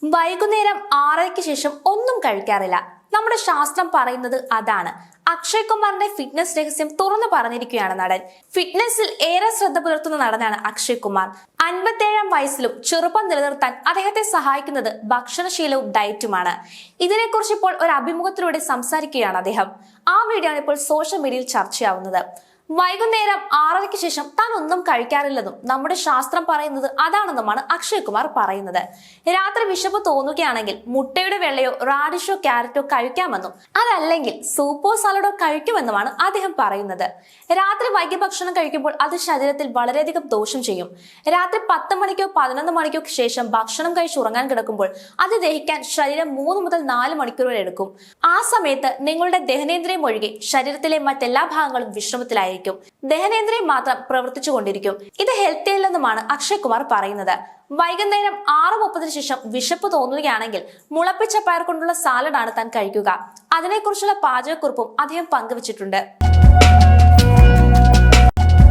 വൈകുന്നേരം 6:00-ക്ക് ശേഷം ഒന്നും കഴിക്കാറില്ല. നമ്മുടെ ശാസ്ത്രം പറയുന്നത് അതാണ്. അക്ഷയ് കുമാറിന്റെ ഫിറ്റ്നസ് രഹസ്യം തുറന്നു പറഞ്ഞിരിക്കുകയാണ് നടൻ. ഫിറ്റ്നസിൽ ഏറെ ശ്രദ്ധ പുലർത്തുന്ന നടനാണ് അക്ഷയ് കുമാർ. 57-ാം വയസ്സിലും ചെറുപ്പം നിലനിർത്താൻ അദ്ദേഹത്തെ സഹായിക്കുന്നത് ഭക്ഷണശീലവും ഡയറ്റുമാണ്. ഇതിനെക്കുറിച്ച് ഇപ്പോൾ ഒരു അഭിമുഖത്തിലൂടെ സംസാരിക്കുകയാണ് അദ്ദേഹം. ആ വീഡിയോ ആണ് ഇപ്പോൾ സോഷ്യൽ മീഡിയയിൽ ചർച്ചയാവുന്നത്. വൈകുന്നേരം 6:00-ക്ക് ശേഷം താൻ ഒന്നും കഴിക്കാറില്ലെന്നും നമ്മുടെ ശാസ്ത്രം പറയുന്നത് അതാണെന്നുമാണ് അക്ഷയ് കുമാർ പറയുന്നത്. രാത്രി വിശപ്പ് തോന്നുകയാണെങ്കിൽ മുട്ടയുടെ വെള്ളയോ റാഡിഷോ ക്യാരറ്റോ കഴിക്കാമെന്നും അതല്ലെങ്കിൽ സൂപ്പോ സലാഡോ കഴിക്കുമെന്നുമാണ് അദ്ദേഹം പറയുന്നത്. രാത്രി വൈകി ഭക്ഷണം കഴിക്കുമ്പോൾ അത് ശരീരത്തിൽ വളരെയധികം ദോഷം ചെയ്യും. രാത്രി 10 മണിക്കോ 11 മണിക്കോ ശേഷം ഭക്ഷണം കഴിച്ചുറങ്ങാൻ കിടക്കുമ്പോൾ അത് ദഹിക്കാൻ ശരീരം 3 മുതൽ 4 മണിക്കൂർ വരെ എടുക്കും. ആ സമയത്ത് നിങ്ങളുടെ ദഹനേന്ദ്രിയം ഒഴികെ ശരീരത്തിലെ മറ്റെല്ലാ ഭാഗങ്ങളും വിശ്രമത്തിലായിരിക്കും. ദഹനേന്ദ്രിയം മാത്രം പ്രവർത്തിച്ചു കൊണ്ടിരിക്കും. ഇത് ഹെൽത്തി അല്ലെന്നുമാണ് അക്ഷയ് കുമാർ പറയുന്നത്. വൈകുന്നേരം 6:30-ന് ശേഷം വിശപ്പ് തോന്നുകയാണെങ്കിൽ മുളപ്പിച്ച പയർ കൊണ്ടുള്ള സാലഡാണ് താൻ കഴിക്കുക. അതിനെക്കുറിച്ചുള്ള പാചകക്കുറിപ്പും അദ്ദേഹം പങ്കുവച്ചിട്ടുണ്ട്.